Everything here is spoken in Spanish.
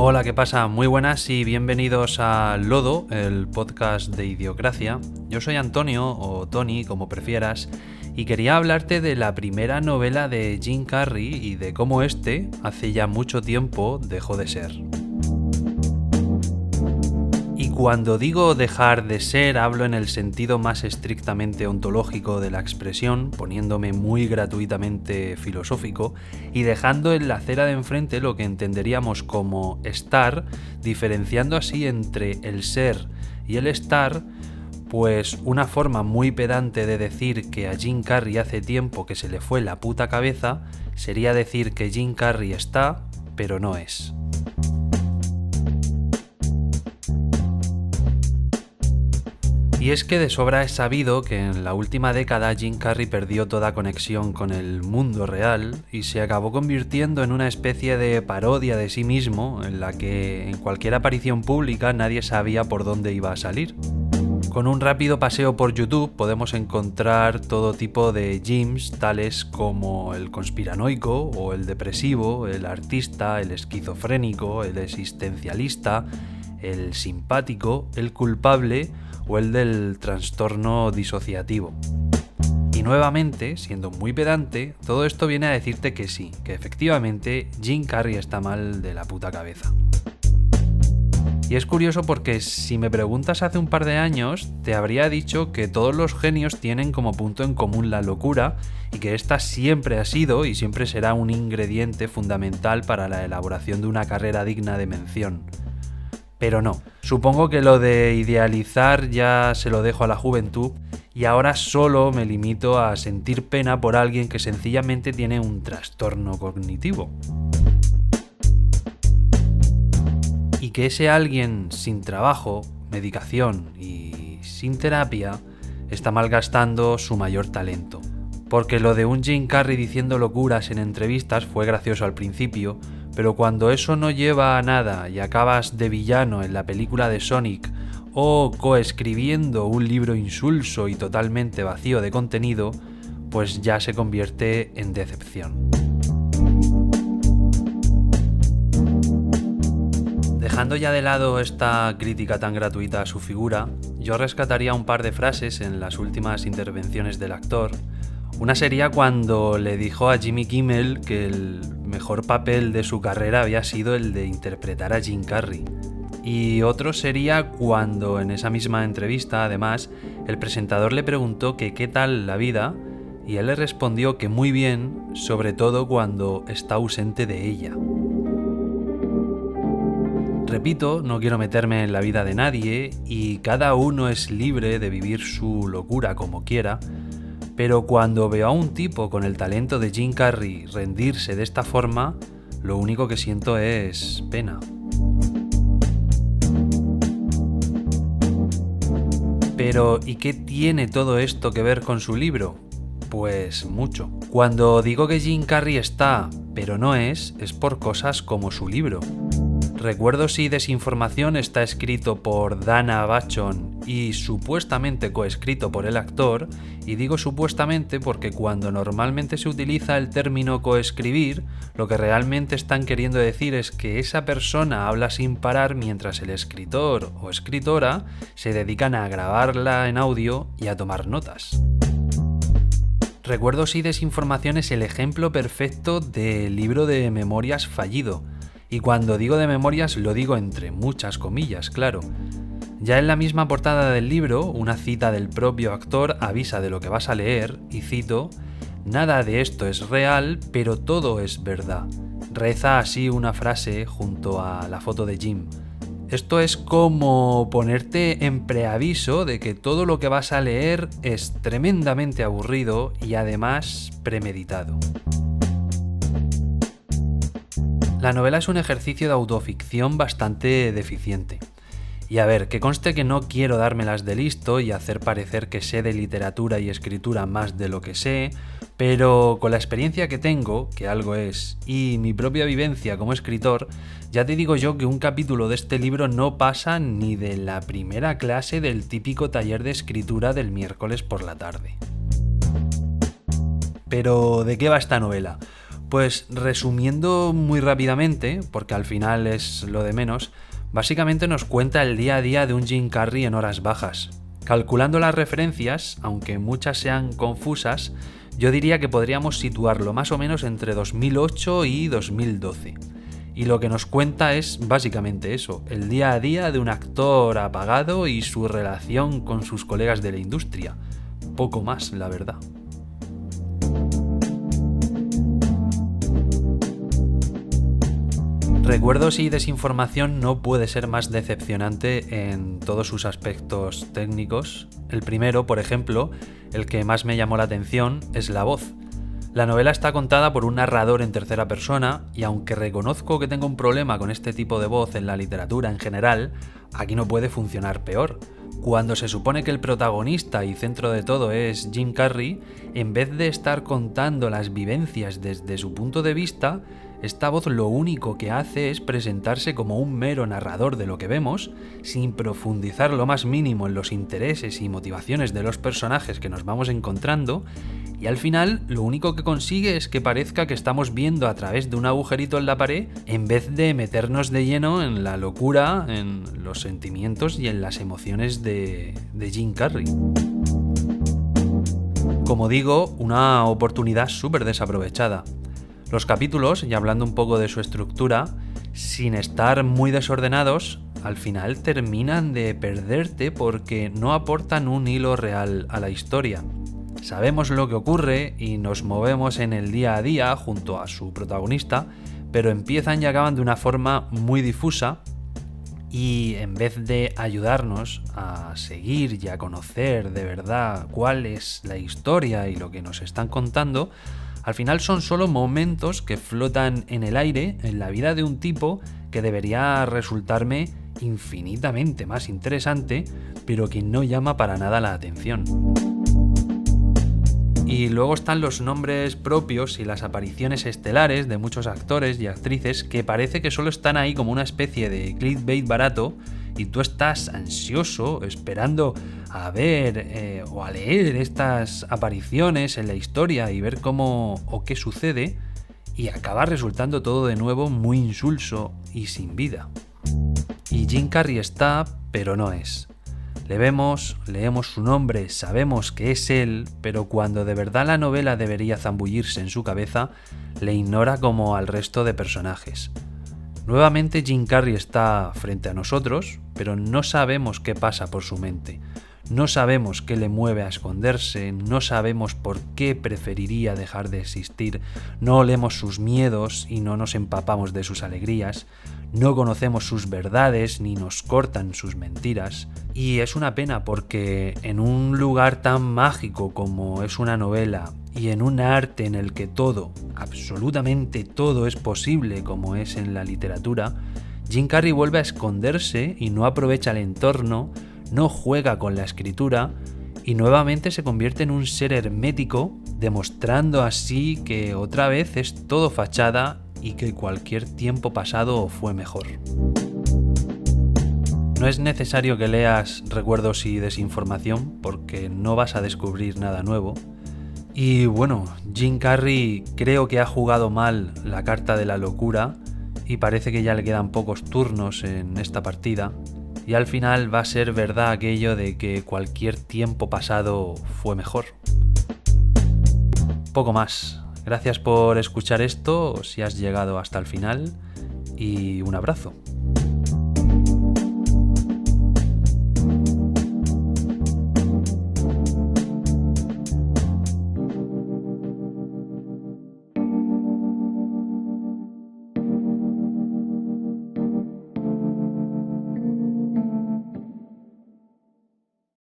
Hola, ¿qué pasa? Muy buenas y bienvenidos a Lodo, el podcast de Idiocracia. Yo soy Antonio, o Tony, como prefieras, y quería hablarte de la primera novela de Jim Carrey y de cómo este, hace ya mucho tiempo, dejó de ser. Y cuando digo dejar de ser, hablo en el sentido más estrictamente ontológico de la expresión, poniéndome muy gratuitamente filosófico y dejando en la acera de enfrente lo que entenderíamos como estar, diferenciando así entre el ser y el estar, pues una forma muy pedante de decir que a Jim Carrey hace tiempo que se le fue la puta cabeza sería decir que Jim Carrey está, pero no es. Y es que de sobra es sabido que en la última década Jim Carrey perdió toda conexión con el mundo real y se acabó convirtiendo en una especie de parodia de sí mismo en la que en cualquier aparición pública nadie sabía por dónde iba a salir. Con un rápido paseo por YouTube podemos encontrar todo tipo de Jims, tales como el conspiranoico o el depresivo, el artista, el esquizofrénico, el existencialista, el simpático, el culpable o el del trastorno disociativo. Y nuevamente, siendo muy pedante, todo esto viene a decirte que sí, que efectivamente Jim Carrey está mal de la puta cabeza. Y es curioso porque si me preguntas hace un par de años, te habría dicho que todos los genios tienen como punto en común la locura y que esta siempre ha sido y siempre será un ingrediente fundamental para la elaboración de una carrera digna de mención. Pero no, supongo que lo de idealizar ya se lo dejo a la juventud y ahora solo me limito a sentir pena por alguien que sencillamente tiene un trastorno cognitivo. Y que ese alguien sin trabajo, medicación y sin terapia está malgastando su mayor talento. Porque lo de un Jim Carrey diciendo locuras en entrevistas fue gracioso al principio, pero cuando eso no lleva a nada y acabas de villano en la película de Sonic o coescribiendo un libro insulso y totalmente vacío de contenido, pues ya se convierte en decepción. Dejando ya de lado esta crítica tan gratuita a su figura, yo rescataría un par de frases en las últimas intervenciones del actor. Una sería cuando le dijo a Jimmy Kimmel que el mejor papel de su carrera había sido el de interpretar a Jim Carrey. Y otro sería cuando en esa misma entrevista, además, el presentador le preguntó que qué tal la vida y él le respondió que muy bien, sobre todo cuando está ausente de ella. Repito, no quiero meterme en la vida de nadie y cada uno es libre de vivir su locura como quiera, pero cuando veo a un tipo con el talento de Jim Carrey rendirse de esta forma, lo único que siento es pena. Pero, ¿y qué tiene todo esto que ver con su libro? Pues mucho. Cuando digo que Jim Carrey está, pero no es por cosas como su libro. Recuerdos y desinformación está escrito por Dana Bachon y supuestamente coescrito por el actor, y digo supuestamente porque cuando normalmente se utiliza el término coescribir, lo que realmente están queriendo decir es que esa persona habla sin parar mientras el escritor o escritora se dedican a grabarla en audio y a tomar notas. Recuerdos y desinformación es el ejemplo perfecto del libro de memorias fallido. Y cuando digo de memorias lo digo entre muchas comillas, claro. Ya en la misma portada del libro, una cita del propio actor avisa de lo que vas a leer, y cito: "Nada de esto es real, pero todo es verdad". Reza así una frase junto a la foto de Jim. Esto es como ponerte en preaviso de que todo lo que vas a leer es tremendamente aburrido y además premeditado. La novela es un ejercicio de autoficción bastante deficiente. Y a ver, que conste que no quiero dármelas de listo y hacer parecer que sé de literatura y escritura más de lo que sé, pero con la experiencia que tengo, que algo es, y mi propia vivencia como escritor, ya te digo yo que un capítulo de este libro no pasa ni de la primera clase del típico taller de escritura del miércoles por la tarde. Pero, ¿de qué va esta novela? Pues resumiendo muy rápidamente, porque al final es lo de menos, básicamente nos cuenta el día a día de un Jim Carrey en horas bajas. Calculando las referencias, aunque muchas sean confusas, yo diría que podríamos situarlo más o menos entre 2008 y 2012. Y lo que nos cuenta es básicamente eso, el día a día de un actor apagado y su relación con sus colegas de la industria. Poco más, la verdad. Recuerdos y desinformación no puede ser más decepcionante en todos sus aspectos técnicos. El primero, por ejemplo, el que más me llamó la atención, es la voz. La novela está contada por un narrador en tercera persona y aunque reconozco que tengo un problema con este tipo de voz en la literatura en general, aquí no puede funcionar peor. Cuando se supone que el protagonista y centro de todo es Jim Carrey, en vez de estar contando las vivencias desde su punto de vista, esta voz lo único que hace es presentarse como un mero narrador de lo que vemos, sin profundizar lo más mínimo en los intereses y motivaciones de los personajes que nos vamos encontrando, y al final lo único que consigue es que parezca que estamos viendo a través de un agujerito en la pared en vez de meternos de lleno en la locura, en los sentimientos y en las emociones de Jim Carrey. Como digo, una oportunidad súper desaprovechada. Los capítulos, y hablando un poco de su estructura, sin estar muy desordenados, al final terminan de perderte porque no aportan un hilo real a la historia. Sabemos lo que ocurre y nos movemos en el día a día junto a su protagonista, pero empiezan y acaban de una forma muy difusa y en vez de ayudarnos a seguir y a conocer de verdad cuál es la historia y lo que nos están contando, al final son solo momentos que flotan en el aire en la vida de un tipo que debería resultarme infinitamente más interesante, pero que no llama para nada la atención. Y luego están los nombres propios y las apariciones estelares de muchos actores y actrices que parece que solo están ahí como una especie de clickbait barato y tú estás ansioso esperando a ver o a leer estas apariciones en la historia y ver cómo o qué sucede y acaba resultando todo de nuevo muy insulso y sin vida. Y Jim Carrey está, pero no es. Le vemos, leemos su nombre, sabemos que es él, pero cuando de verdad la novela debería zambullirse en su cabeza, le ignora como al resto de personajes. Nuevamente Jim Carrey está frente a nosotros, pero no sabemos qué pasa por su mente. No sabemos qué le mueve a esconderse, no sabemos por qué preferiría dejar de existir, no olemos sus miedos y no nos empapamos de sus alegrías, no conocemos sus verdades ni nos cortan sus mentiras. Y es una pena porque en un lugar tan mágico como es una novela y en un arte en el que todo, absolutamente todo es posible como es en la literatura, Jim Carrey vuelve a esconderse y no aprovecha el entorno, no juega con la escritura y nuevamente se convierte en un ser hermético, demostrando así que otra vez es todo fachada y que cualquier tiempo pasado fue mejor. No es necesario que leas Recuerdos y desinformación porque no vas a descubrir nada nuevo. Y bueno, Jim Carrey creo que ha jugado mal la carta de la locura y parece que ya le quedan pocos turnos en esta partida. Y al final va a ser verdad aquello de que cualquier tiempo pasado fue mejor. Poco más. Gracias por escuchar esto, si has llegado hasta el final, y un abrazo.